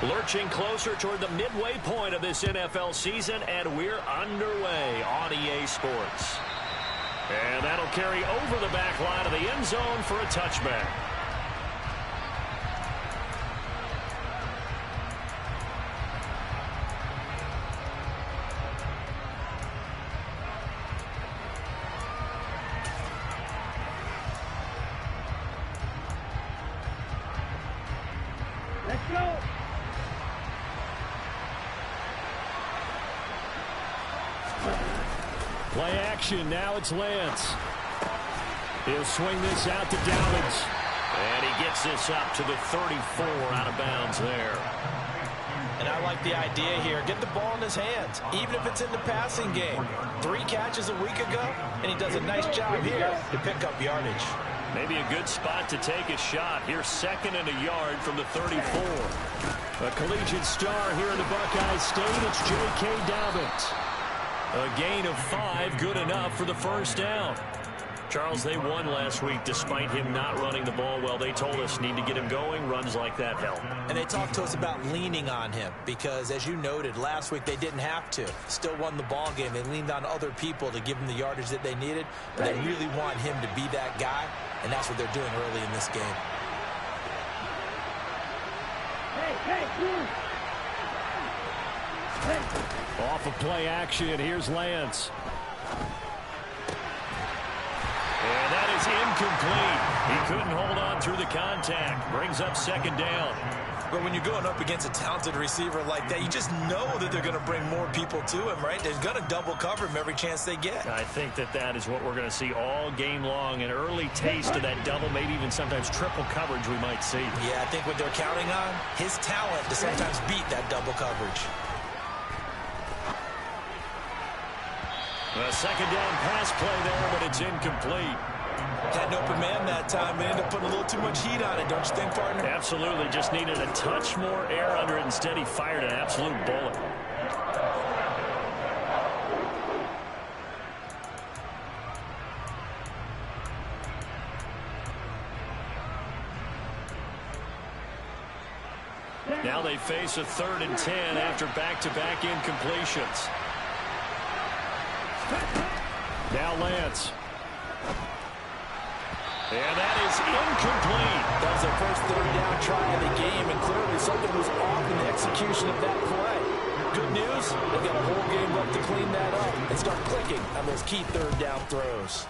Lurching closer toward the midway point of this NFL season, and we're underway on EA Sports. And that'll carry over the back line of the end zone for a touchback. Let's go. Play action. Now it's Lance. He'll swing this out to Downs. And he gets this up to the 34 out of bounds there. And I like the idea here. Get the ball in his hands, even if it's in the passing game. 3 catches a week ago, and he does a nice job here to pick up yardage. Maybe a good spot to take a shot. Here's 2nd and a yard from the 34. A collegiate star here in the Buckeye State. It's J.K. Dobbins. A gain of 5, good enough for the first down. Charles, they won last week despite him not running the ball well. They told us need to get him going. Runs like that help. And they talked to us about leaning on him because, as you noted, last week they didn't have to. Still won the ball game. They leaned on other people to give them the yardage that they needed. But they really want him to be that guy, and that's what they're doing early in this game. Off of play action, here's Lance. And that is incomplete. He couldn't hold on through the contact. Brings up 2nd down. But when you're going up against a talented receiver like that, you just know that they're going to bring more people to him, right? They're going to double cover him every chance they get. I think that is what we're going to see all game long. An early taste of that double, maybe even sometimes triple coverage we might see. Yeah, I think what they're counting on, his talent to sometimes beat that double coverage. A 2nd down pass play there, but it's incomplete. Had an open man that time. They ended up putting a little too much heat on it, don't you think, partner? Absolutely. Just needed a touch more air under it. Instead, he fired an absolute bullet. Now they face a 3rd and 10 after back-to-back incompletions. Now Lance. And that is incomplete. That was their first 3rd down try of the game, and clearly something was off in the execution of that play. Good news, they've got a whole game left to clean that up and start clicking on those key 3rd down throws.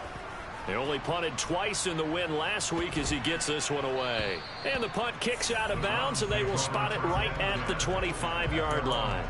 They only punted twice in the win last week as he gets this one away. And the punt kicks out of bounds, and they will spot it right at the 25-yard line.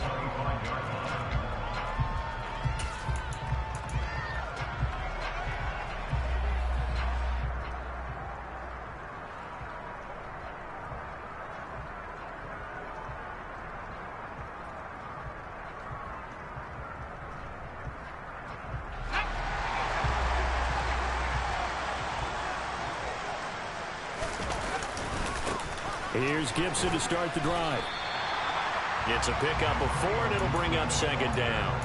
Here's Gibson to start the drive. It's a pickup of 4, and it'll bring up 2nd down.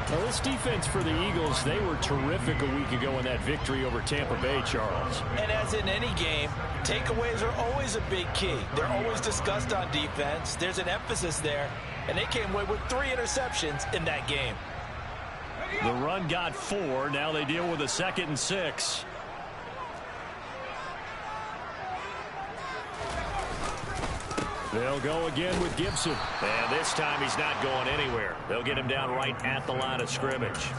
Now, this defense for the Eagles, they were terrific a week ago in that victory over Tampa Bay, Charles. And as in any game, takeaways are always a big key. They're always discussed on defense. There's an emphasis there, and they came away with 3 interceptions in that game. The run got 4. Now they deal with a 2nd and 6. They'll go again with Gibson. And this time he's not going anywhere. They'll get him down right at the line of scrimmage.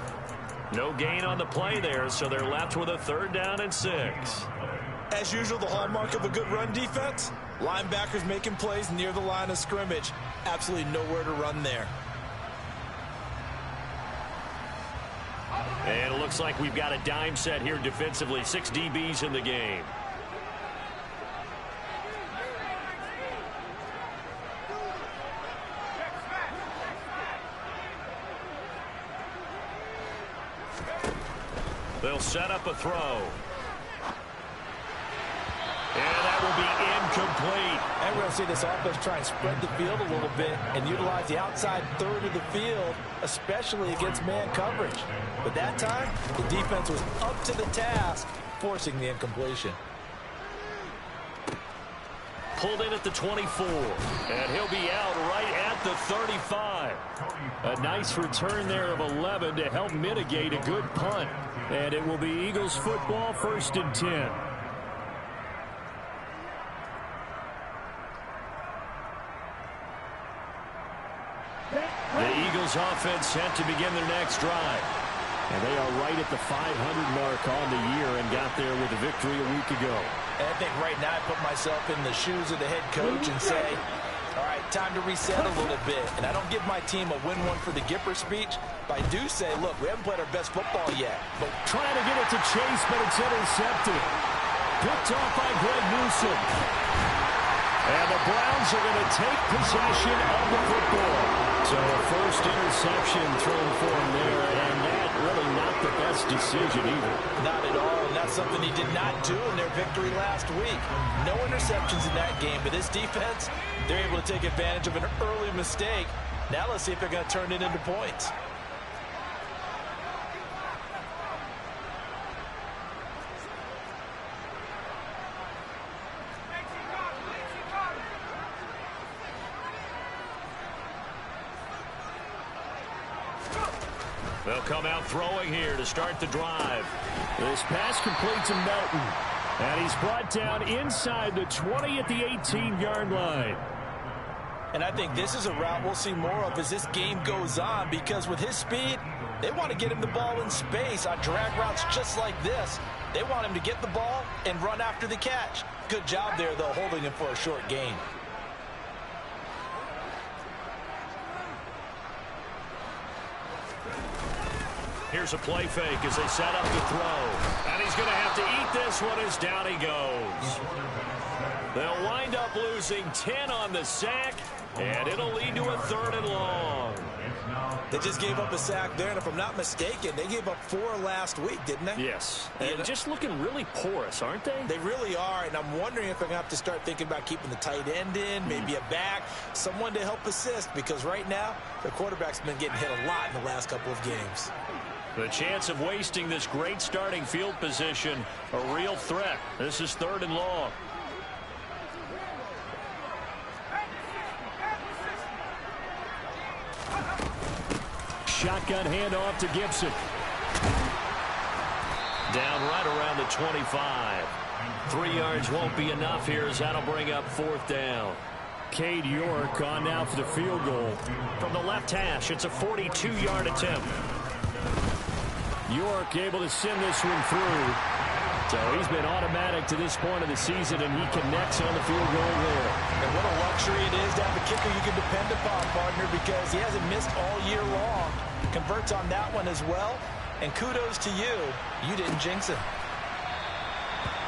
No gain on the play there, so they're left with a 3rd down and 6. As usual, the hallmark of a good run defense, linebackers making plays near the line of scrimmage. Absolutely nowhere to run there. And it looks like we've got a dime set here defensively. 6 DBs in the game. They'll set up a throw. And that will be incomplete. And we're going to see this offense try and spread the field a little bit and utilize the outside 3rd of the field, especially against man coverage. But that time, the defense was up to the task, forcing the incompletion. pulled in at the 24. And he'll be out right at the 35. A nice return there of 11 to help mitigate a good punt. And it will be Eagles football, 1st and 10. The Eagles offense set to begin their next drive. And they are right at the 500 mark on the year and got there with a victory a week ago. And I think right now I put myself in the shoes of the head coach and say, all right, time to reset a little bit. And I don't give my team a win one for the Gipper speech, but I do say, look, we haven't played our best football yet. But trying to get it to Chase, but it's intercepted. Picked off by Greg Newsome. And the Browns are going to take possession of the football. So a first interception thrown for him there, and that really not the best decision either. Not at all, and that's something he did not do in their victory last week. No interceptions in that game, but this defense, they're able to take advantage of an early mistake. Now let's see if they're going to turn it into points. They'll come out throwing here to start the drive. This pass completes to Melton. And he's brought down inside the 20 at the 18-yard line. And I think this is a route we'll see more of as this game goes on, because with his speed, they want to get him the ball in space on drag routes just like this. They want him to get the ball and run after the catch. Good job there, though, holding him for a short gain. Here's a play fake as they set up to throw. And he's going to have to eat this one as down he goes. They'll wind up losing 10 on the sack, and it'll lead to a 3rd and long. They just gave up a sack there, and if I'm not mistaken, they gave up 4 last week, didn't they? Yes. And just looking really porous, aren't they? They really are, and I'm wondering if they're going to have to start thinking about keeping the tight end in, maybe a back, someone to help assist, because right now, their quarterback's been getting hit a lot in the last couple of games. The chance of wasting this great starting field position, a real threat. This is 3rd and long. Shotgun handoff to Gibson. Down right around the 25. 3 yards won't be enough here as that'll bring up 4th down. Cade York on now for the field goal. From the left hash, it's a 42-yard attempt. York able to send this one through. So he's been automatic to this point of the season, and he connects on the field goal there. And what a luxury it is to have a kicker you can depend upon, partner, because he hasn't missed all year long. Converts on that one as well. And kudos to you. You didn't jinx him.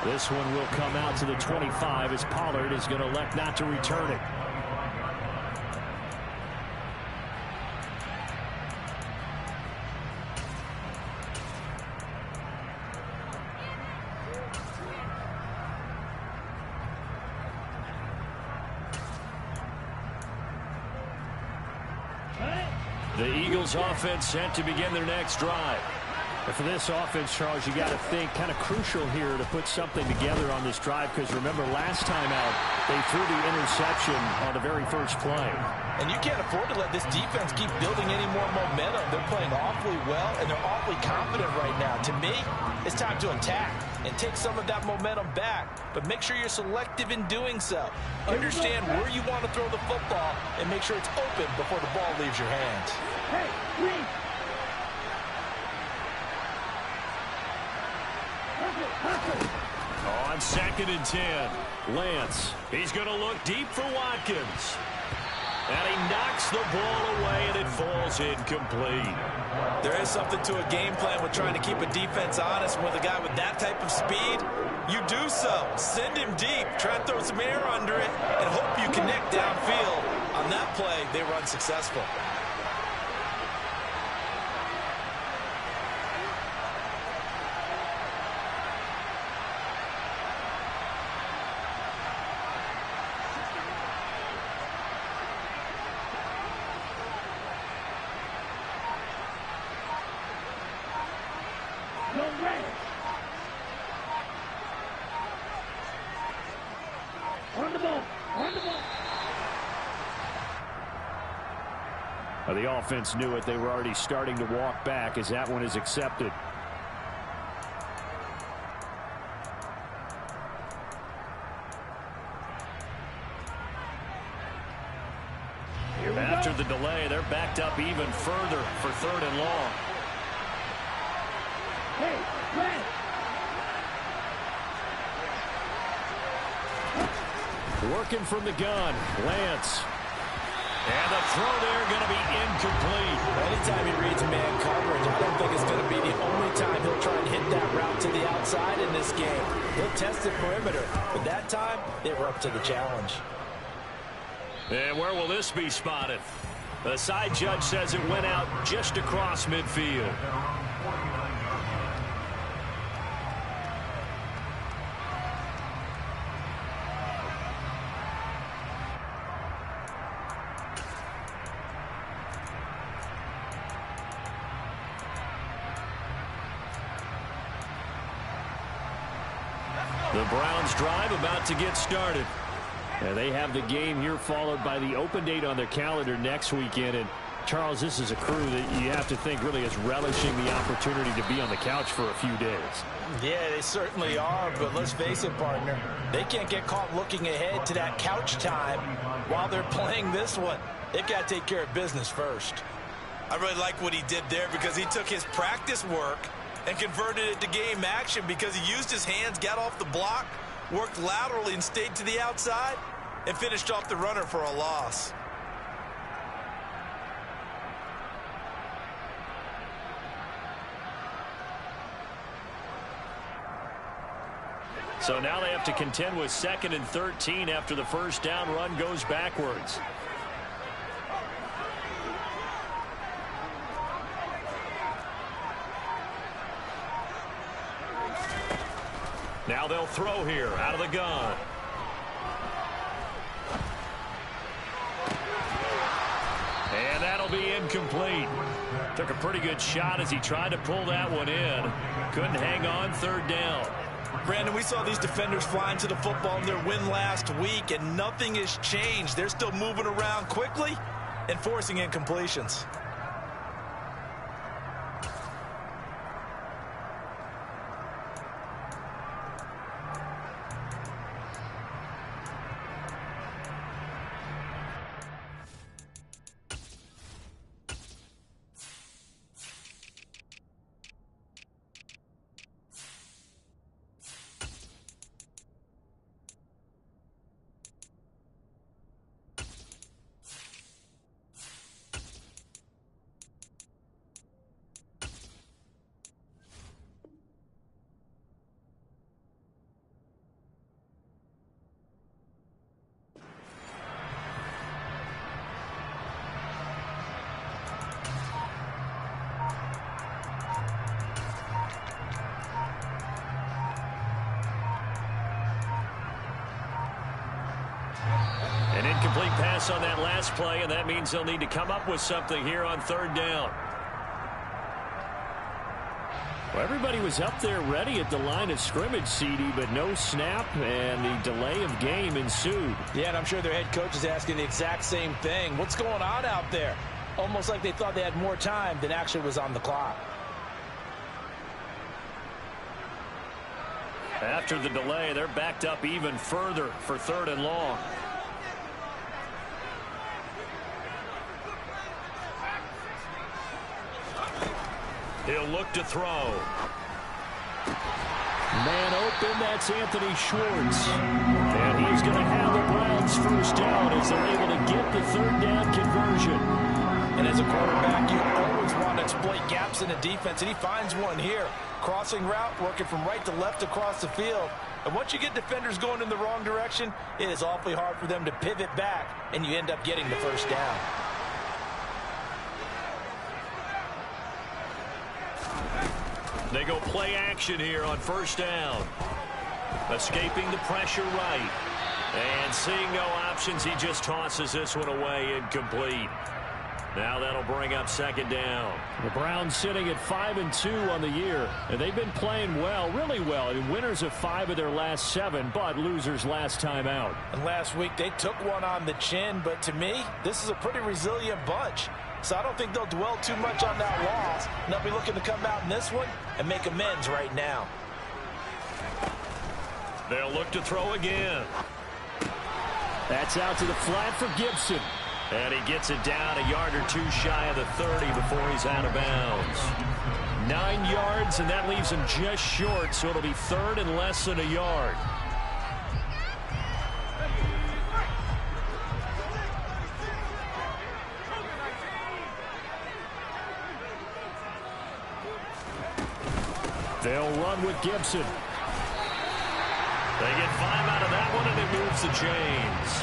This one will come out to the 25 as Pollard is going to elect not to return it. The Eagles offense set to begin their next drive. And for this offense, Charles, you got to think kind of crucial here to put something together on this drive, because remember last time out they threw the interception on the very first play. And you can't afford to let this defense keep building any more momentum. They're playing awfully well, and they're awfully confident right now. To me, it's time to attack and take some of that momentum back, but make sure you're selective in doing so. Understand where you want to throw the football and make sure it's open before the ball leaves your hands. On 2nd and 10, Lance. He's going to look deep for Watkins. And he knocks the ball away, and it falls incomplete. There is something to a game plan with trying to keep a defense honest. With a guy with that type of speed, you do so. Send him deep. Try and throw some air under it and hope you connect downfield. On that play, they were unsuccessful. On the ball. The offense knew it. They were already starting to walk back as that one is accepted. After the delay, they're backed up even further for 3rd and long. Working from the gun, Lance. And the throw there going to be incomplete. Anytime he reads man coverage, I don't think it's going to be the only time he'll try and hit that route to the outside in this game. He'll test the perimeter, but that time they were up to the challenge. And where will this be spotted? The side judge says it went out just across midfield. The Browns drive about to get started. And they have the game here followed by the open date on their calendar next weekend. And Charles, this is a crew that you have to think really is relishing the opportunity to be on the couch for a few days. Yeah, they certainly are, but let's face it, partner. They can't get caught looking ahead to that couch time while they're playing this one. They've got to take care of business first. I really like what he did there because he took his practice work and converted it to game action because he used his hands, got off the block, worked laterally and stayed to the outside, and finished off the runner for a loss. So now they have to contend with 2nd and 13 after the first down run goes backwards. Now they'll throw here out of the gun. And that'll be incomplete. Took a pretty good shot as he tried to pull that one in. Couldn't hang on, 3rd down. Brandon, we saw these defenders flying to the football in their win last week, and nothing has changed. They're still moving around quickly and forcing incompletions. An incomplete pass on that last play, and that means they'll need to come up with something here on 3rd down. Well, everybody was up there ready at the line of scrimmage, CD, but no snap, and the delay of game ensued. Yeah, and I'm sure their head coach is asking the exact same thing. What's going on out there? Almost like they thought they had more time than actually was on the clock. After the delay, they're backed up even further for 3rd and long. He'll look to throw. Man open, that's Anthony Schwartz. And he's going to have the Browns first down as they're able to get the 3rd down conversion. And as a quarterback, you always want to exploit gaps in the defense, and he finds one here. Crossing route, working from right to left across the field. And once you get defenders going in the wrong direction, it is awfully hard for them to pivot back, and you end up getting the first down. They go play action here on 1st down. Escaping the pressure right. And seeing no options, he just tosses this one away incomplete. Now that'll bring up second down. The Browns sitting at 5-2 on the year, and they've been playing well, really well. And winners of 5 of their last 7, but losers last time out. And last week they took one on the chin, but to me, this is a pretty resilient bunch. So I don't think they'll dwell too much on that loss. And they'll be looking to come out in this one and make amends right now. They'll look to throw again. That's out to the flat for Gibson. And he gets it down a yard or 2 shy of the 30 before he's out of bounds. 9 yards, and that leaves him just short, so it'll be 3rd and less than a yard. They'll run with Gibson. They get 5 out of that one, and it moves the chains.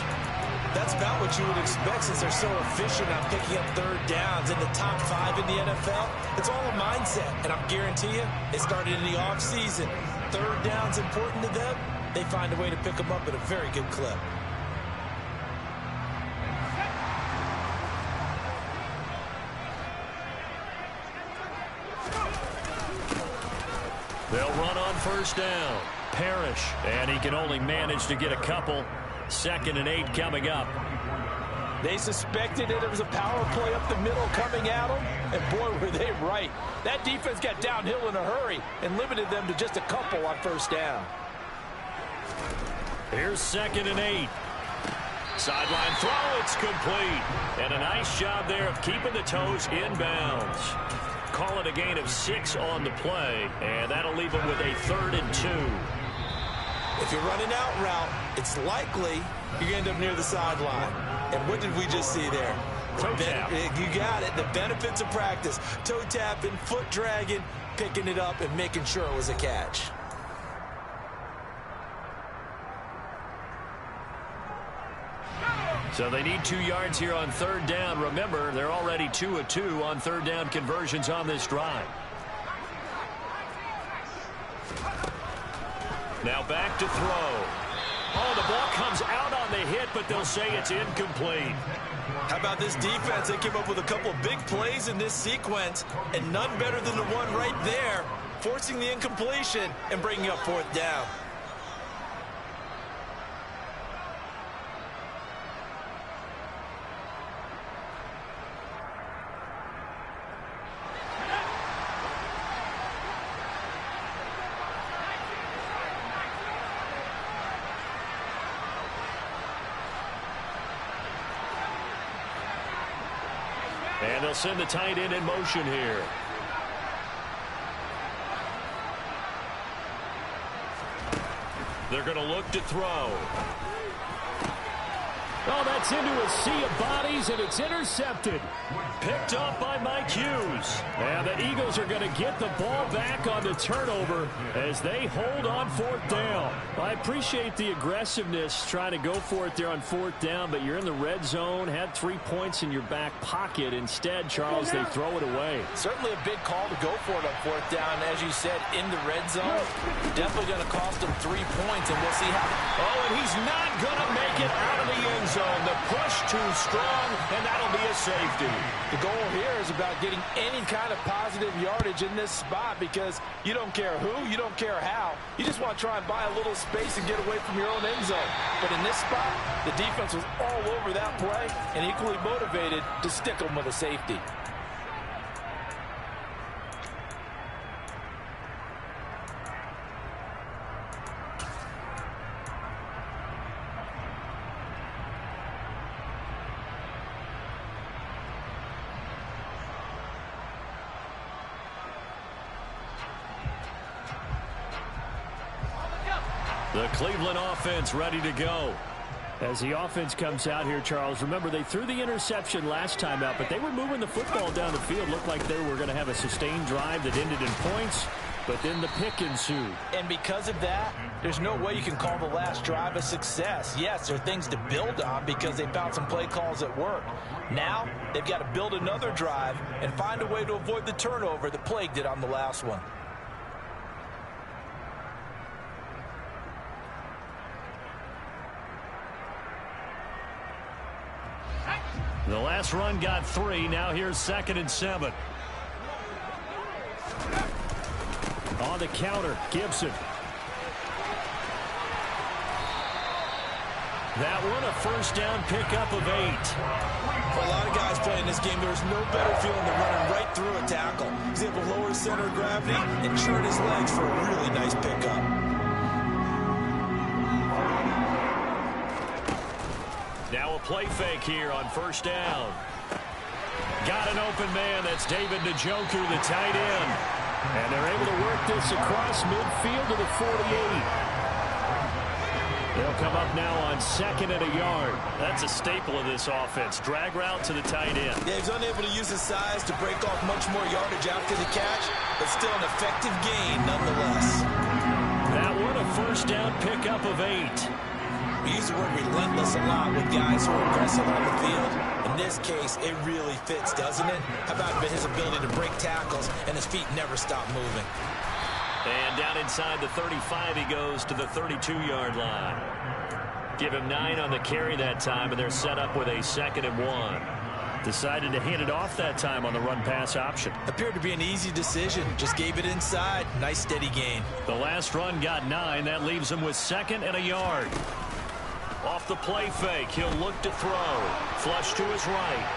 That's about what you would expect since they're so efficient on picking up 3rd downs in the top 5 in the NFL. It's all a mindset, and I guarantee you it started in the offseason. 3rd down's important to them. They find a way to pick them up at a very good clip. They'll run on 1st down. Parrish, and he can only manage to get a couple. 2nd and 8 coming up. They suspected it was a power play up the middle coming at them, and boy, were they right. That defense got downhill in a hurry and limited them to just a couple on 1st down. Here's 2nd and 8. Sideline throw, it's complete. And a nice job there of keeping the toes inbounds. Call it a gain of 6 on the play, and that'll leave them with a 3rd and 2. If you're running out route, it's likely you're going to end up near the sideline. And what did we just see there? Toe tap. You got it. The benefits of practice. Toe tapping, foot dragging, picking it up, and making sure it was a catch. So they need 2 yards here on 3rd down. Remember, they're already 2 of 2 on 3rd down conversions on this drive. Now back to throw. Oh, the ball comes out on the hit, but they'll say it's incomplete. How about this defense? They came up with a couple big plays in this sequence, and none better than the one right there, forcing the incompletion and bringing up 4th down. And they'll send the tight end in motion here. They're going to look to throw. Oh, that's into a sea of bodies, and it's intercepted. Picked up by Mike Hughes. And the Eagles are going to get the ball back on the turnover as they hold on 4th down. I appreciate the aggressiveness trying to go for it there on 4th down, but you're in the red zone, had 3 points in your back pocket. Instead, Charles, they throw it away. Certainly a big call to go for it on 4th down. As you said, in the red zone, definitely going to cost them 3 points, and we'll see how. Oh, and he's not going to make it out of the end zone. The push too strong, and that'll be a safety. The goal here is about getting any kind of positive yardage in this spot because you don't care who, you don't care how. You just want to try and buy a little space and get away from your own end zone. But in this spot, the defense was all over that play and equally motivated to stick them with a safety. The Cleveland offense ready to go. As the offense comes out here, Charles, remember they threw the interception last time out, but they were moving the football down the field. Looked like they were going to have a sustained drive that ended in points, but then the pick ensued. And because of that, there's no way you can call the last drive a success. Yes, there are things to build on because they found some play calls that work. Now, they've got to build another drive and find a way to avoid the turnover that plagued it on the last one. The last run got 3. Now here's 2nd and 7. On the counter, Gibson. That one a first down pickup of 8. For a lot of guys playing this game, there's no better feeling than running right through a tackle. He's able to lower his center of gravity and churn his legs for a really nice pickup. Now a play fake here on first down. Got an open man. That's David Njoku, the tight end. And they're able to work this across midfield to the 48. They'll come up now on 2nd and a yard. That's a staple of this offense. Drag route to the tight end. Yeah, he's unable to use his size to break off much more yardage after the catch, but still an effective gain nonetheless. That one a first down pickup of 8. We use the word relentless a lot with guys who are aggressive on the field. In this case, it really fits, doesn't it? How about his ability to break tackles and his feet never stop moving? And down inside the 35 he goes to the 32-yard line. Give him 9 on the carry that time, and they're set up with a 2nd and 1. Decided to hand it off that time on the run-pass option. Appeared to be an easy decision. Just gave it inside. Nice steady gain. The last run got 9. That leaves him with 2nd and a yard. Off the play fake, he'll look to throw. Flush to his right.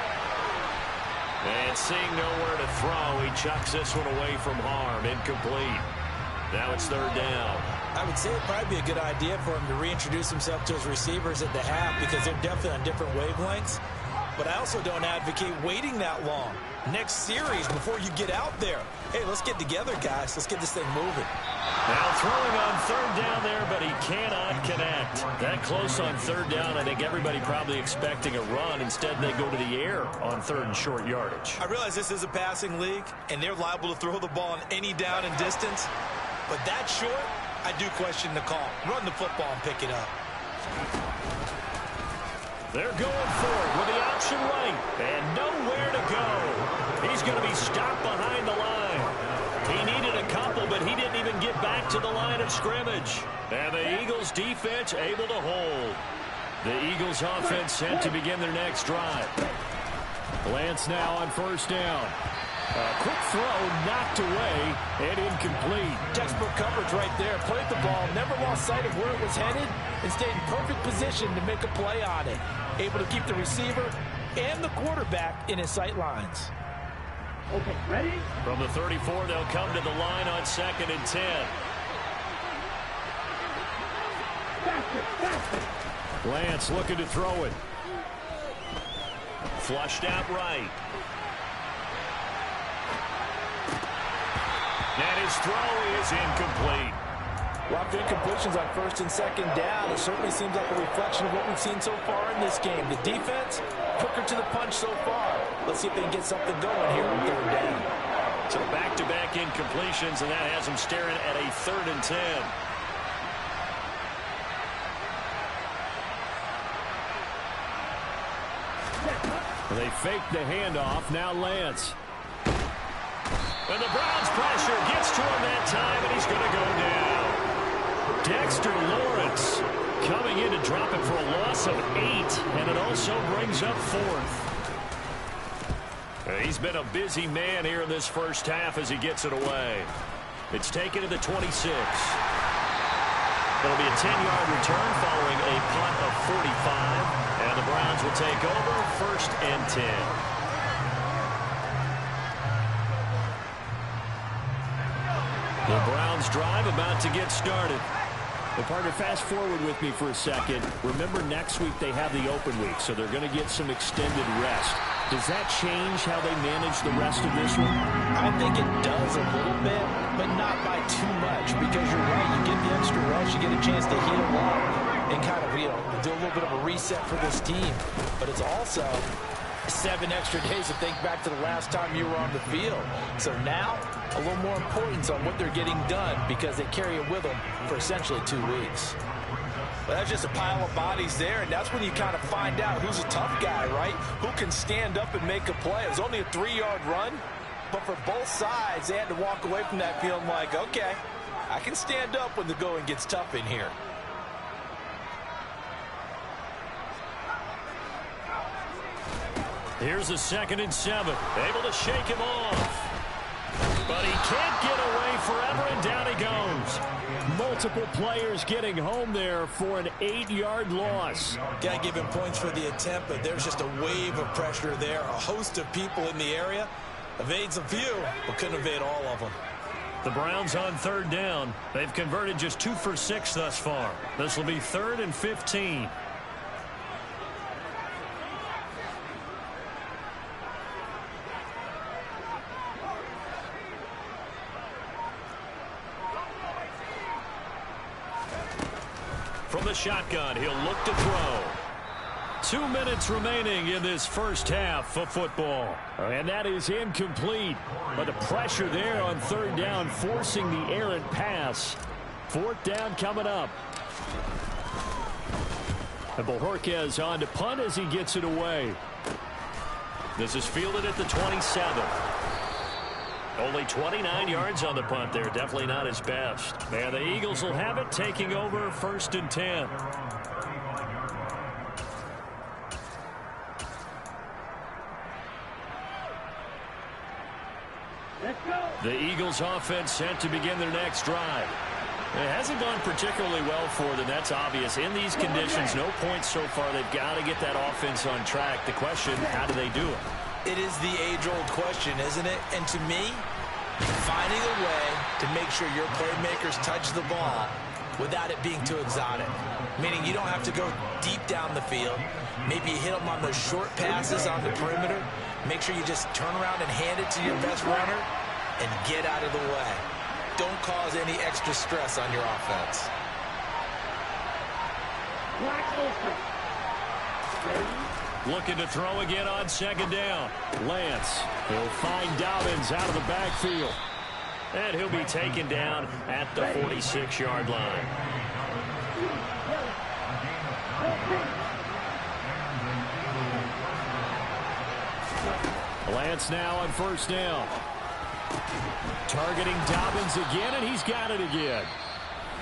And seeing nowhere to throw, he chucks this one away from harm. Incomplete. Now it's 3rd down. I would say it'd probably be a good idea for him to reintroduce himself to his receivers at the half because they're definitely on different wavelengths. But I also don't advocate waiting that long. Next series before you get out there. Hey, let's get together, guys. Let's get this thing moving. Now throwing on 3rd down there, but he cannot connect. That close on 3rd down, I think everybody probably expecting a run. Instead, they go to the air on 3rd and short yardage. I realize this is a passing league, and they're liable to throw the ball on any down and distance. But that short, I do question the call. Run the football and pick it up. They're going for it with the option right, and nowhere to go. He's going to be stopped behind the line. He needed a couple, but he didn't even get back to the line of scrimmage. And the Eagles defense able to hold. The Eagles offense set to begin their next drive. Lance now on first down. A quick throw knocked away and incomplete. Textbook coverage right there. Played the ball, never lost sight of where it was headed, and stayed in perfect position to make a play on it. Able to keep the receiver and the quarterback in his sight lines. Okay, ready? From the 34, they'll come to the line on 2nd and 10. Faster. Lance looking to throw it. Flushed out right. And his throw is incomplete. A lot of incompletions on 1st and 2nd down. It certainly seems like a reflection of what we've seen so far in this game. The defense, quicker to the punch so far. Let's see if they can get something going here on 3rd down. So back-to-back incompletions, and that has them staring at a 3rd and 10. They fake the handoff. Now Lance. And the Browns pressure gets to him that time, and he's going to go down. Dexter Lawrence coming in to drop it for a loss of 8, and it also brings up 4th. He's been a busy man here in this first half as he gets it away. It's taken to the 26. It'll be a 10-yard return following a punt of 45, and the Browns will take over 1st and 10. The Browns drive about to get started. Well, partner, fast forward with me for a second. Remember, next week they have the open week, so they're going to get some extended rest. Does that change how they manage the rest of this one? I think it does a little bit, but not by too much, because you're right. You get the extra rest, you get a chance to heal up and kind of, do a little bit of a reset for this team. But it's also 7 extra days to think back to the last time you were on the field. So now, a little more importance on what they're getting done because they carry it with them for essentially 2 weeks. But that's just a pile of bodies there, and that's when you kind of find out who's a tough guy, right? Who can stand up and make a play. It was only a 3-yard run, but for both sides, they had to walk away from that feeling like, okay, I can stand up when the going gets tough in here. Here's a 2nd and 7. Able to shake him off. But he can't get away forever, and down he goes. Multiple players getting home there for an 8-yard loss. Got to give him points for the attempt, but there's just a wave of pressure there. A host of people in the area. Evades a few, but couldn't evade all of them. The Browns on 3rd down. They've converted just 2 for 6 thus far. This will be 3rd and 15. From the shotgun, he'll look to throw. 2 minutes remaining in this first half of football. And that is incomplete. But the pressure there on 3rd down, forcing the errant pass. 4th down coming up. And Bojorquez on to punt as he gets it away. This is fielded at the 27. Only 29 yards on the punt there. Definitely not his best. And the Eagles will have it, taking over 1st and 10. Let's go. The Eagles offense set to begin their next drive. It hasn't gone particularly well for them. That's obvious. In these conditions, no points so far. They've got to get that offense on track. The question, how do they do it? It is the age-old question, isn't it? And to me, finding a way to make sure your playmakers touch the ball without it being too exotic. Meaning you don't have to go deep down the field. Maybe you hit them on those short passes on the perimeter. Make sure you just turn around and hand it to your best runner and get out of the way. Don't cause any extra stress on your offense. Black open. Ready? Looking to throw again on 2nd down. Lance, he'll find Dobbins out of the backfield. And he'll be taken down at the 46-yard line. Lance now on 1st down. Targeting Dobbins again, and he's got it again.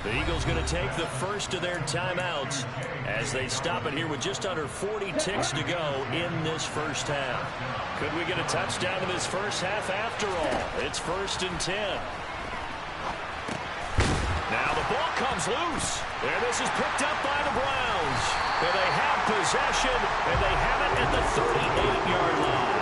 The Eagles going to take the first of their timeouts as they stop it here with just under 40 ticks to go in this first half. Could we get a touchdown in this first half after all? It's 1st and 10. Now the ball comes loose, and this is picked up by the Browns. And they have possession, and they have it at the 38-yard line.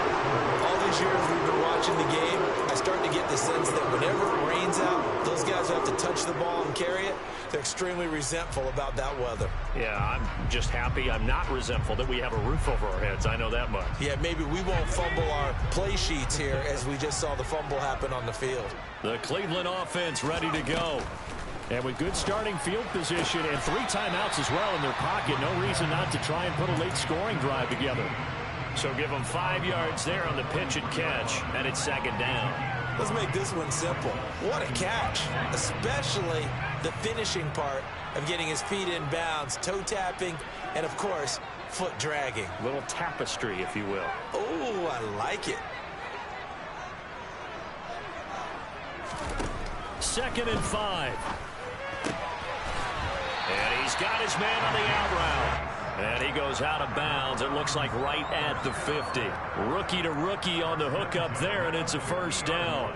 All these years we've been watching the game, I start to get the sense that whenever it rains out, those guys who have to touch the ball and carry it, they're extremely resentful about that weather. Yeah, I'm just happy I'm not resentful that we have a roof over our heads. I know that much. Yeah, maybe we won't fumble our play sheets here as we just saw the fumble happen on the field. The Cleveland offense ready to go. And with good starting field position and 3 timeouts as well in their pocket, no reason not to try and put a late scoring drive together. So give them 5 yards there on the pitch and catch, and it's 2nd down. Let's make this one simple. What a catch, especially the finishing part of getting his feet in bounds, toe tapping, and of course, foot dragging. Little tapestry, if you will. Oh, I like it. 2nd and 5. And he's got his man on the out route. And he goes out of bounds. It looks like right at the 50. Rookie to rookie on the hook up there, and it's a 1st down.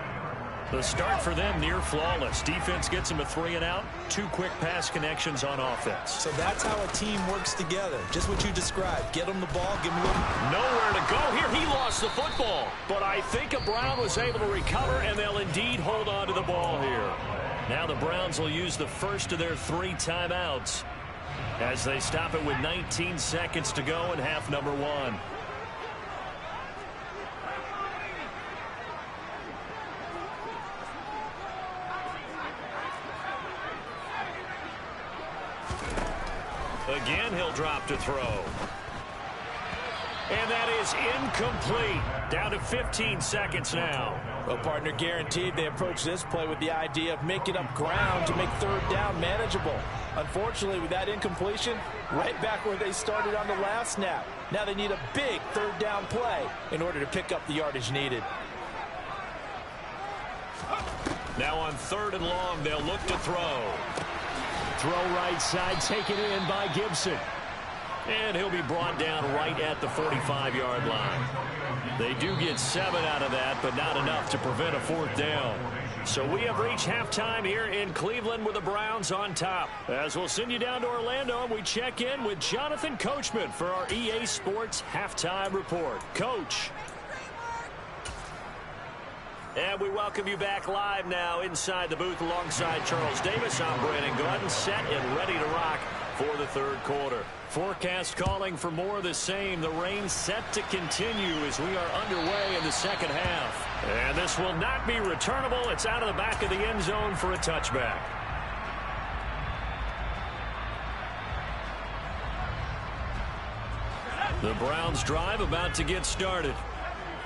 The start for them near flawless. Defense gets him a 3 and out. 2 quick pass connections on offense. So that's how a team works together. Just what you described. Get them the ball, give them a little. Nowhere to go here. He lost the football. But I think a Brown was able to recover, and they'll indeed hold on to the ball here. Now the Browns will use the first of their 3 timeouts as they stop it with 19 seconds to go in half number 1. Again, he'll drop to throw. And that is incomplete. Down to 15 seconds now. Well, partner, guaranteed they approach this play with the idea of making up ground to make 3rd down manageable. Unfortunately, with that incompletion, right back where they started on the last snap. Now they need a big 3rd down play in order to pick up the yardage needed. Now on 3rd and long, they'll look to throw. Throw right side, taken in by Gibson. And he'll be brought down right at the 45-yard line. They do get 7 out of that, but not enough to prevent a 4th down. So we have reached halftime here in Cleveland with the Browns on top. As we'll send you down to Orlando, and we check in with Jonathan Coachman for our EA Sports Halftime Report. Coach. And we welcome you back live now inside the booth alongside Charles Davis. I'm Brandon Gordon, set and ready to rock for the 3rd quarter. Forecast calling for more of the same. The rain set to continue as we are underway in the 2nd half. And this will not be returnable. It's out of the back of the end zone for a touchback. The Browns drive about to get started.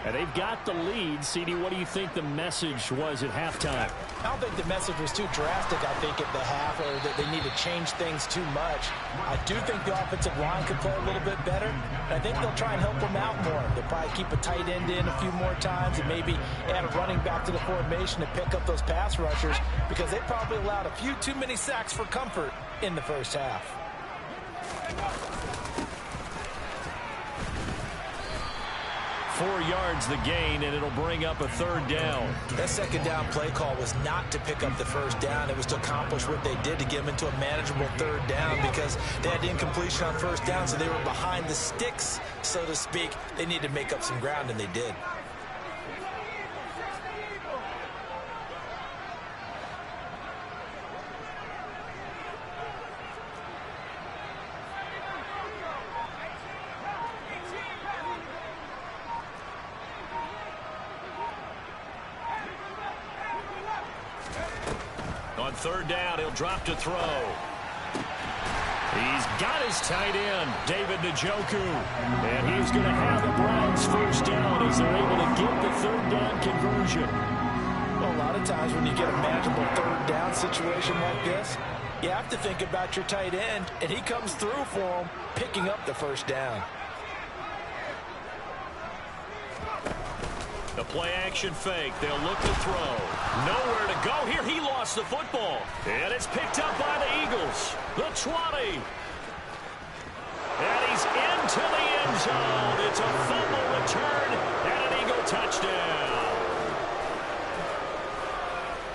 And they've got the lead. CD, what do you think the message was at halftime? I don't think the message was too drastic, I think, at the half, or that they need to change things too much. I do think the offensive line could play a little bit better. And I think they'll try and help them out more. They'll probably keep a tight end in a few more times and maybe add a running back to the formation to pick up those pass rushers, because they probably allowed a few too many sacks for comfort in the first half. 4 yards the gain, and it'll bring up a 3rd down. That 2nd down play call was not to pick up the 1st down. It was to accomplish what they did, to get them into a manageable 3rd down, because they had incompletion on 1st down, so they were behind the sticks, so to speak. They needed to make up some ground, and they did. On 3rd down, he'll drop to throw. He's got his tight end, David Njoku. And he's going to have the Browns 1st down as they're able to get the 3rd down conversion. Well, a lot of times when you get a manageable 3rd down situation like this, you have to think about your tight end, and he comes through for him, picking up the 1st down. The play-action fake. They'll look to throw. Nowhere to go here. He lost the football. And it's picked up by the Eagles. The 20. And he's into the end zone. It's a fumble return and an Eagle touchdown.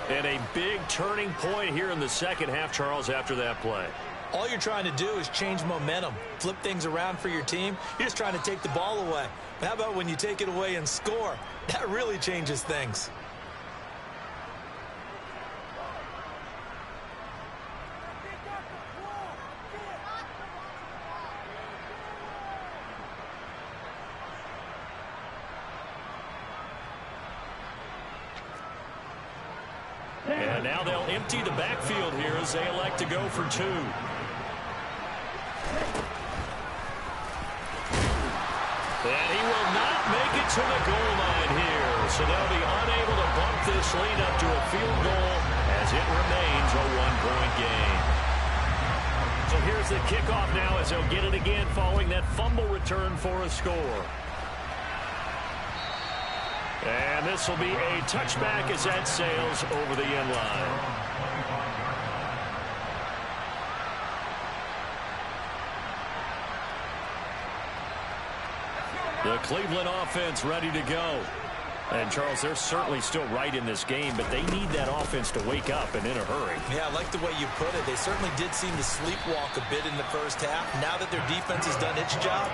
And a big turning point here in the 2nd half, Charles, after that play. All you're trying to do is change momentum, flip things around for your team. You're just trying to take the ball away. But how about when you take it away and score? That really changes things. And now they'll empty the backfield here as they elect to go for 2. And he will not make it to the goal line here. So they'll be unable to bump this lead up to a field goal as it remains a 1-point game. So here's the kickoff now as they'll get it again following that fumble return for a score. And this will be a touchback as that sails over the end line. The Cleveland offense ready to go. And, Charles, they're certainly still right in this game, but they need that offense to wake up and in a hurry. Yeah, I like the way you put it. They certainly did seem to sleepwalk a bit in the first half. Now that their defense has done its job,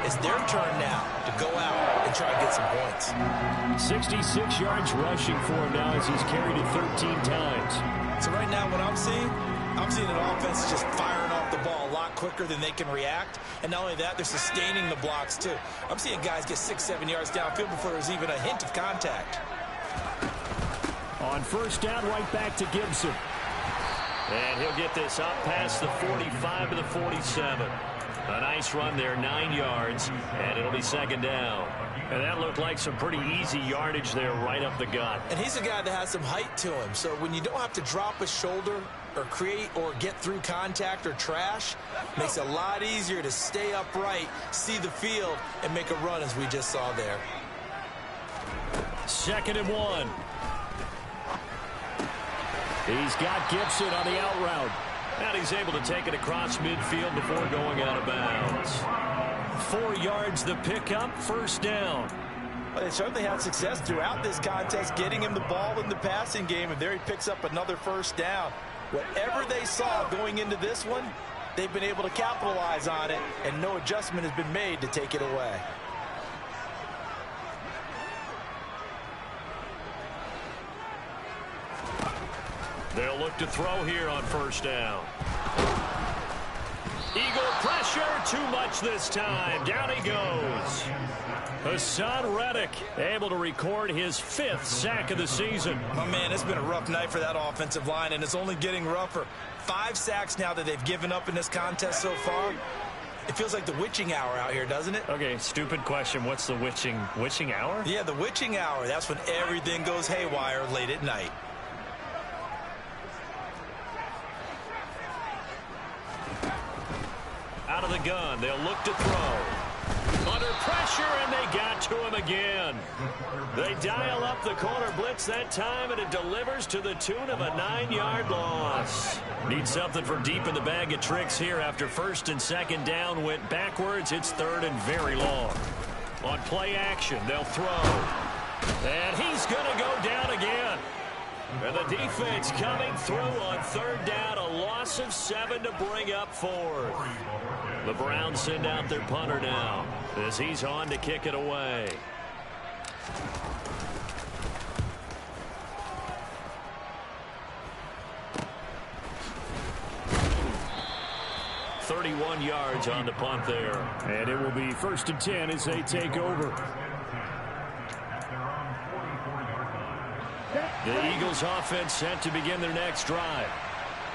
it's their turn now to go out and try and get some points. 66 yards rushing for him now as he's carried it 13 times. So right now what I'm seeing an offense just firing off the ball a lot quicker than they can react. And not only that, they're sustaining the blocks too. I'm seeing guys get 6-7 yards downfield before there's even a hint of contact. On 1st down, right back to Gibson. And he'll get this up past the 45 to the 47. A nice run there, 9 yards, and it'll be 2nd down. And that looked like some pretty easy yardage there right up the gut. And he's a guy that has some height to him. So when you don't have to drop a shoulder or create or get through contact or trash, makes it a lot easier to stay upright, see the field, and make a run as we just saw there. 2nd and 1. He's got Gibson on the out route. And he's able to take it across midfield before going out of bounds. 4 yards the pickup, first down. Well, they certainly had success throughout this contest, getting him the ball in the passing game, and there he picks up another first down. Whatever they saw going into this one, they've been able to capitalize on it, and no adjustment has been made to take it away. They'll look to throw here on first down. Eagle pressure, too much this time. Down he goes. Hassan Reddick able to record his 5th sack of the season. Oh, man, it's been a rough night for that offensive line, and it's only getting rougher. 5 sacks now that they've given up in this contest so far. It feels like the witching hour out here, doesn't it? Okay, stupid question. What's the witching hour? Yeah, the witching hour. That's when everything goes haywire late at night. Out of the gun, they'll look to throw. Under pressure, and they got to him again. They dial up the corner blitz that time, and it delivers to the tune of a 9-yard loss. Need something from deep in the bag of tricks here after first and second down went backwards. It's third and very long. On play action, they'll throw. And he's going to go down again. And the defense coming through on third down, a loss of 7 to bring up 4th. The Browns send out their punter now as he's on to kick it away. .31 yards on the punt there. And it will be 1st and 10 as they take over. The Eagles offense set to begin their next drive.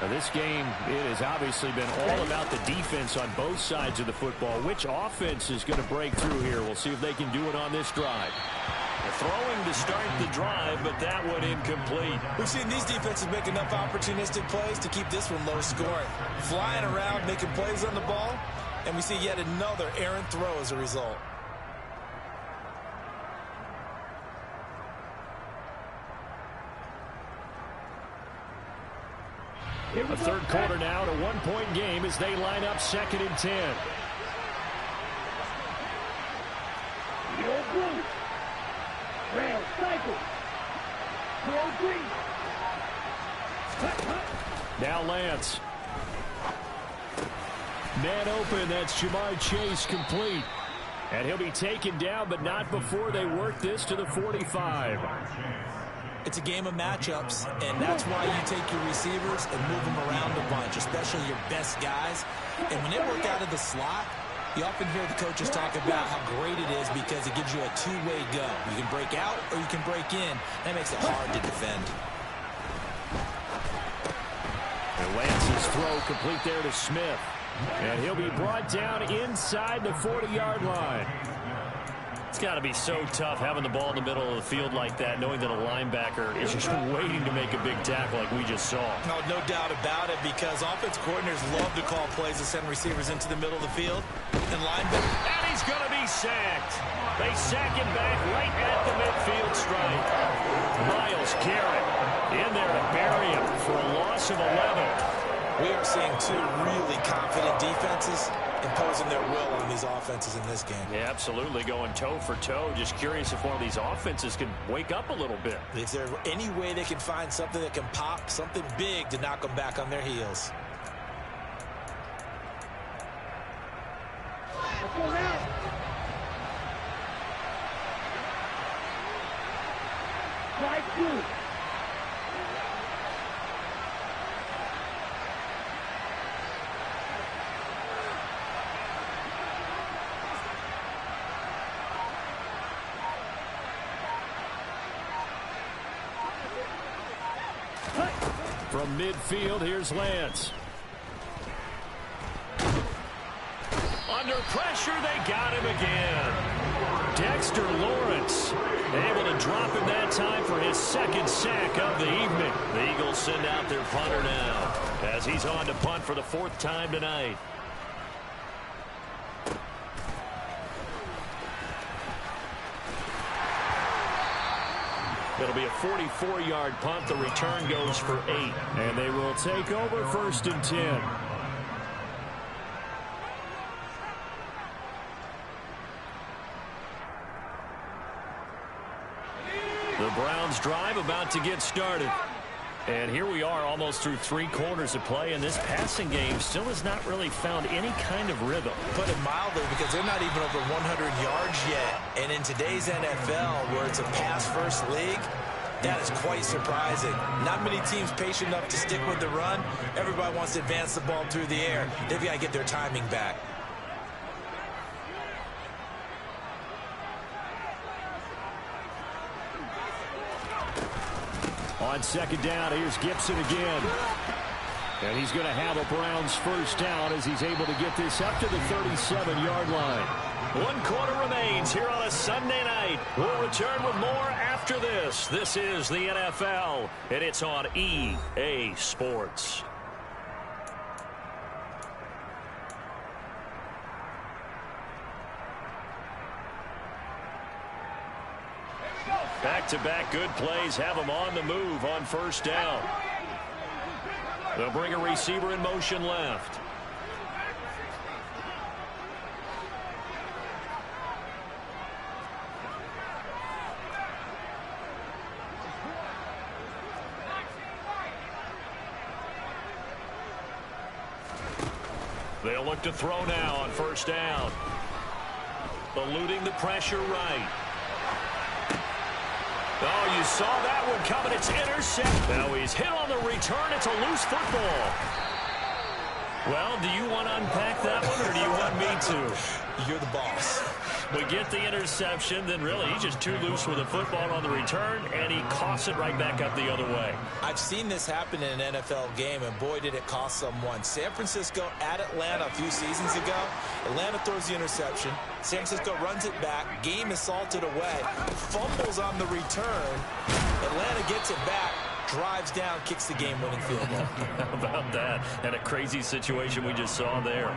Now this game, it has obviously been all about the defense on both sides of the football. Which offense is going to break through here? We'll see if they can do it on this drive. Throwing to start the drive, but that one incomplete. We've seen these defenses make enough opportunistic plays to keep this one low scoring. Flying around, making plays on the ball, and we see yet another errant throw as a result. A third quarter now, to 1-point game as they line up 2nd and 10. Rail, cycle. Green. Now Lance. Man open, that's Jamar Chase complete. And he'll be taken down, but not before they work this to the 45. It's a game of matchups, and that's why you take your receivers and move them around a bunch, especially your best guys. And when they work out of the slot, you often hear the coaches talk about how great it is because it gives you a two-way go. You can break out or you can break in. That makes it hard to defend. And Lance's throw complete there to Smith. And he'll be brought down inside the 40-yard line. It's got to be so tough having the ball in the middle of the field like that, knowing that a linebacker is just waiting to make a big tackle like we just saw. No doubt about it, because offensive coordinators love to call plays and send receivers into the middle of the field. And linebacker. And he's going to be sacked. They sack him back right at the midfield stripe. Myles Garrett in there to bury him for a loss of 11. We are seeing two really confident defenses imposing their will on these offenses in this game. Yeah, absolutely, going toe for toe. Just curious if one of these offenses can wake up a little bit. Is there any way they can find something that can pop, something big to knock them back on their heels? Let's go now. Strike 2. From midfield, here's Lance. Under pressure, they got him again. Dexter Lawrence able to drop him that time for his second sack of the evening. The Eagles send out their punter now as he's on to punt for the 4th time tonight. It'll be a 44-yard punt. The return goes for 8. And they will take over 1st and 10. The Browns drive about to get started. And here we are almost through 3 quarters of play, and this passing game still has not really found any kind of rhythm. Put it mildly, because they're not even over 100 yards yet. And in today's NFL, where it's a pass-first league, that is quite surprising. Not many teams patient enough to stick with the run. Everybody wants to advance the ball through the air. They've got to get their timing back. On 2nd down, here's Gibson again. And he's going to have a Browns 1st down as he's able to get this up to the 37-yard line. 1 quarter remains here on a Sunday night. We'll return with more after this. This is the NFL, and it's on EA Sports. Back-to-back good plays have them on the move on 1st down. They'll bring a receiver in motion left. They'll look to throw now on 1st down. Eluding the pressure right. Oh, you saw that one coming. It's intercepted. Now he's hit on the return. It's a loose football. Well, do you want to unpack that one, or do you want me to? You're the boss. We get the interception, then really he's just too loose with the football on the return, and he coughs it right back up the other way. I've seen this happen in an NFL game, and boy, did it cost someone. San Francisco at Atlanta a few seasons ago. Atlanta throws the interception. San Francisco runs it back. Game is salted away. Fumbles on the return. Atlanta gets it back. Drives down, kicks the game-winning field goal. How about that? And a crazy situation we just saw there.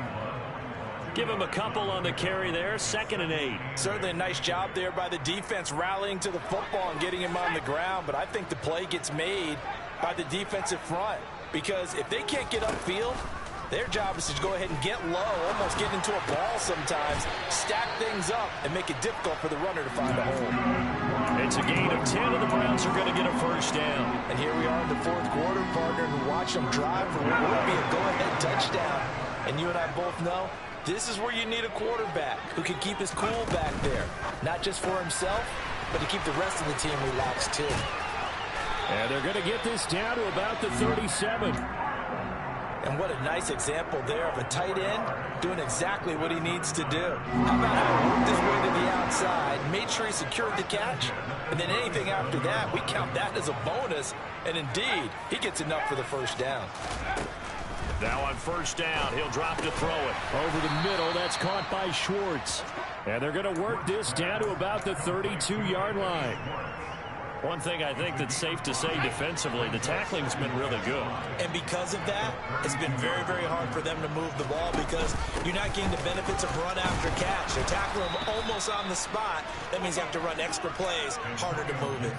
Give him a couple on the carry there. 2nd and 8. Certainly a nice job there by the defense, rallying to the football and getting him on the ground. But I think the play gets made by the defensive front, because if they can't get upfield, their job is to go ahead and get low, almost get into a ball sometimes, stack things up, and make it difficult for the runner to find a hole. It's a gain of 10, and the Browns are going to get a 1st down. And here we are in the 4th quarter, partner, and watch them drive for what would be a go-ahead touchdown. And you and I both know this is where you need a quarterback who can keep his cool back there, not just for himself, but to keep the rest of the team relaxed too. And they're going to get this down to about the 37. And what a nice example there of a tight end doing exactly what he needs to do. How about how he worked his way to the outside, made sure he secured the catch, and then anything after that, we count that as a bonus. And indeed, he gets enough for the 1st down. Now on 1st down, he'll drop to throw it. Over the middle, that's caught by Schwartz. And they're going to work this down to about the 32-yard line. One thing I think that's safe to say defensively, the tackling's been really good. And because of that, it's been very, very hard for them to move the ball, because you're not getting the benefits of run after catch. They're tackling them almost on the spot. That means you have to run extra plays, harder to move it.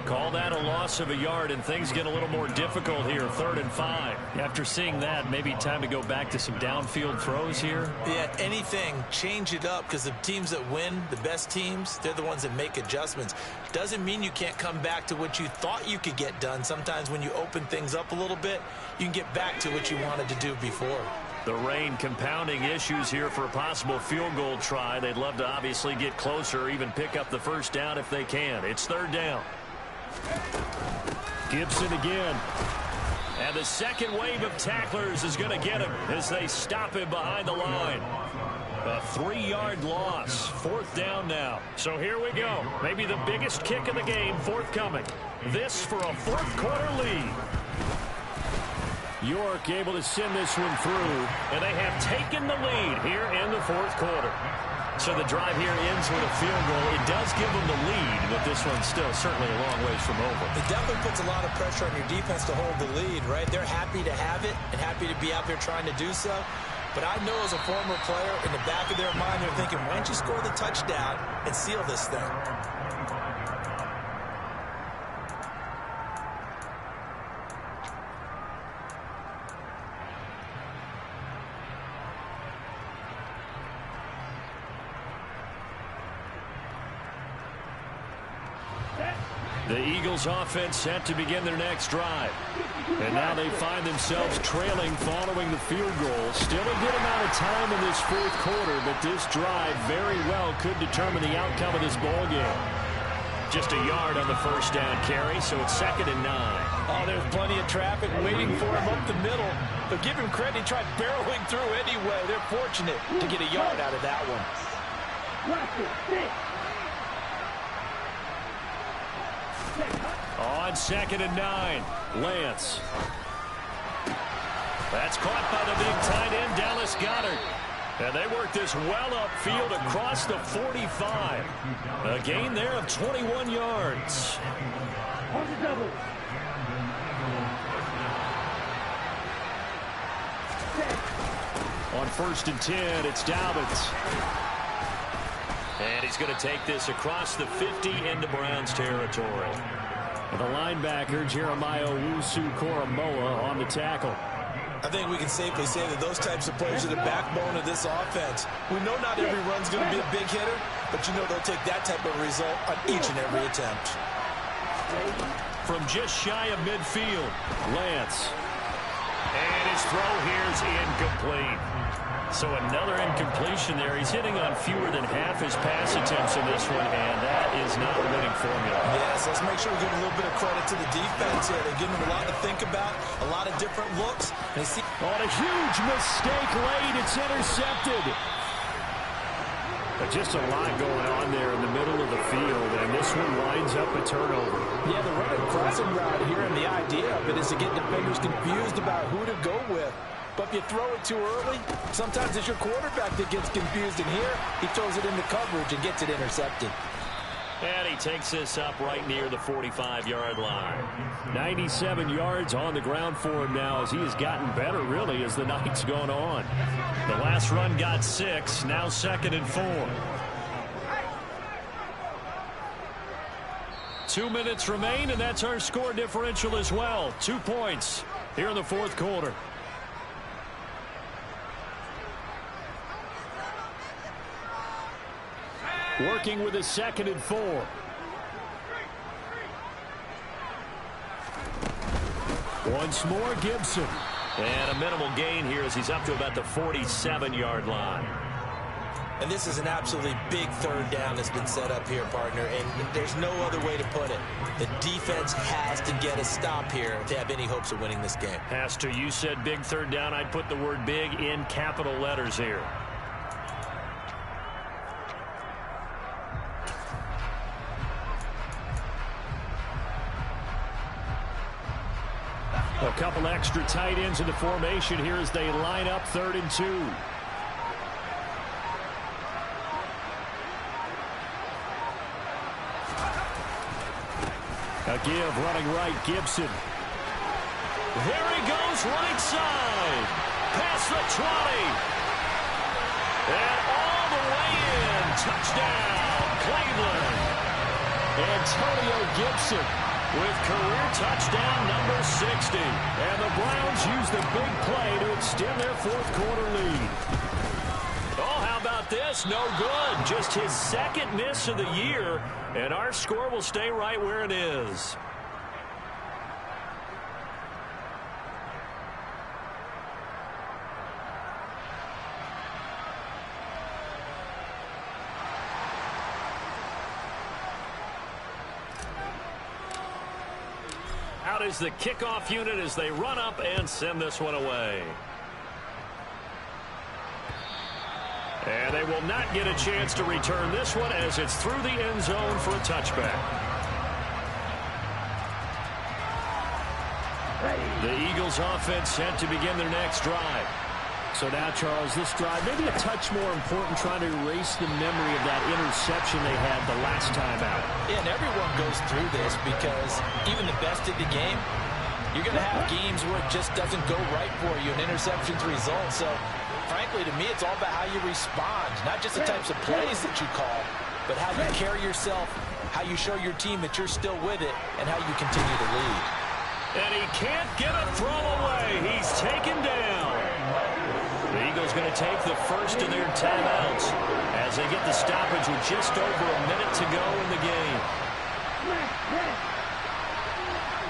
Call that a loss of a yard, and things get a little more difficult here, 3rd and 5. After seeing that, maybe time to go back to some downfield throws here. Yeah, anything, change it up, because the teams that win, the best teams, they're the ones that make adjustments. Doesn't mean you can't come back to what you thought you could get done. Sometimes when you open things up a little bit, you can get back to what you wanted to do before. The rain compounding issues here for a possible field goal try. They'd love to obviously get closer, even pick up the 1st down if they can. It's 3rd down. Gibson again. And the second wave of tacklers is going to get him as they stop him behind the line. A 3-yard loss. 4th down now. So here we go. Maybe the biggest kick of the game forthcoming. This for a 4th quarter lead. York able to send this one through, and they have taken the lead here in the 4th quarter. So the drive here ends with a field goal. It does give them the lead, but this one's still certainly a long ways from over. It definitely puts a lot of pressure on your defense to hold the lead, right? They're happy to have it and happy to be out there trying to do so. But I know as a former player, in the back of their mind, they're thinking, why don't you score the touchdown and seal this thing? The Eagles offense set to begin their next drive. And now they find themselves trailing following the field goal. Still a good amount of time in this fourth quarter, but this drive very well could determine the outcome of this ball game. Just a yard on the first down carry, so it's 2nd and 9. Oh, there's plenty of traffic waiting for him up the middle. But give him credit, he tried barreling through anyway. They're fortunate to get a yard out of that one. On 2nd and 9, Lance. That's caught by the big tight end, Dallas Goedert. And they work this well upfield across the 45. A gain there of 21 yards. On the double. On 1st and 10, it's Dobbins. And he's going to take this across the 50 into Browns territory. And the linebacker, Jeremiah Owusu-Koramoah, on the tackle. I think we can safely say that those types of players are the backbone of this offense. We know not every run's going to be a big hitter, but you know they'll take that type of result on each and every attempt. From just shy of midfield, Lance. And his throw here is incomplete. So another incompletion there. He's hitting on fewer than half his pass attempts in this one, and that is not a winning formula. Yes, let's make sure we give a little bit of credit to the defense here. They're giving him a lot to think about, a lot of different looks. They see on a huge mistake late, it's intercepted. But just a lot going on there in the middle of the field, and this one winds up a turnover. Yeah, the running crossing route here, and the idea of it is to get defenders confused about who to go with. But if you throw it too early, sometimes it's your quarterback that gets confused. And here, he throws it into coverage and gets it intercepted. And he takes this up right near the 45-yard line. 97 yards on the ground for him now as he has gotten better, really, as the night's gone on. The last run got 6, now 2nd and 4. 2 minutes remain, and that's our score differential as well. 2 points here in the fourth quarter. Working with a 2nd and 4. Once more, Gibson. And a minimal gain here as he's up to about the 47-yard line. And this is an absolutely big third down that's been set up here, partner, and there's no other way to put it. The defense has to get a stop here to have any hopes of winning this game. Has to. You said big third down. I'd put the word big in capital letters here. A couple extra tight ends in the formation here as they line up 3rd and 2. A give running right, Gibson. There he goes, right side. Past the 20. And all the way in. Touchdown, Cleveland. Antonio Gibson with career touchdown number 60. And the Browns use the big play to extend their fourth quarter lead. Oh, how about this? No good. Just his 2nd miss of the year. And our score will stay right where it is. Out is the kickoff unit as they run up and send this one away. And they will not get a chance to return this one as it's through the end zone for a touchback. The Eagles offense set to begin their next drive. So now, Charles, this drive maybe a touch more important, trying to erase the memory of that interception they had the last time out. Yeah, and everyone goes through this because even the best of the game, you're going to have games where it just doesn't go right for you, and interceptions result. So, frankly, to me, it's all about how you respond, not just the types of plays that you call, but how you carry yourself, how you show your team that you're still with it, and how you continue to lead. And he can't get a throw away. He's taken down. The Eagles going to take the first of their timeouts as they get the stoppage with just over a minute to go in the game.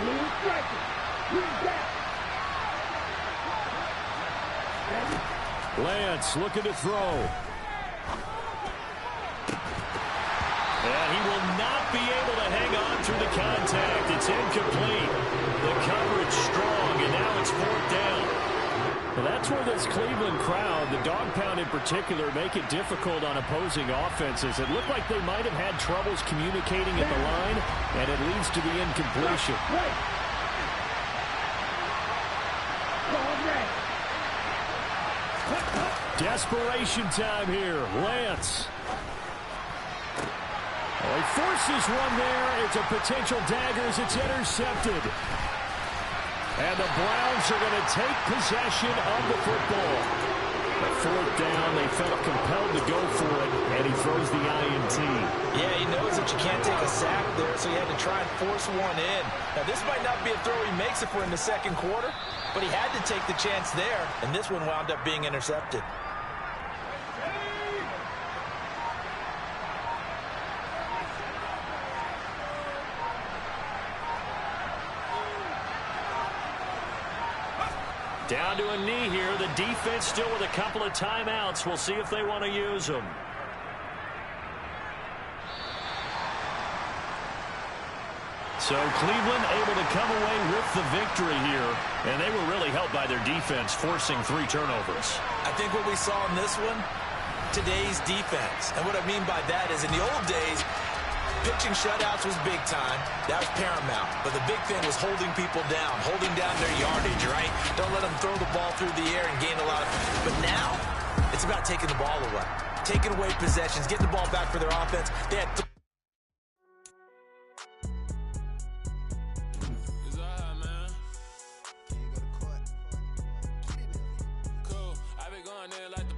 Blue striker. Blue back. Lance looking to throw. And he will not be able to hang on through the contact. It's incomplete. The coverage strong, and now it's 4th down. Well, that's where this Cleveland crowd, the dog pound in particular, make it difficult on opposing offenses. It looked like they might have had troubles communicating at the line, and it leads to the incompletion. Desperation time here. Lance. Oh, he forces one there. It's a potential dagger as it's intercepted. And the Browns are going to take possession of the football. At 4th down, they felt compelled to go for it, and he throws the INT. Yeah, he knows that you can't take a sack there, so he had to try and force one in. Now, this might not be a throw he makes if we're in the 2nd quarter, but he had to take the chance there, and this one wound up being intercepted. Down to a knee here. The defense still with a couple of timeouts. We'll see if they want to use them. So Cleveland able to come away with the victory here. And they were really helped by their defense, forcing 3 turnovers. I think what we saw in this one, today's defense. And what I mean by that is in the old days, pitching shutouts was big time. That was paramount. But the big thing was holding people down, holding down their yardage, right? Don't let them throw the ball through the air and gain a lot of... But now, it's about taking the ball away. Taking away possessions, getting the ball back for their offense. They had... Cool. I been going there like the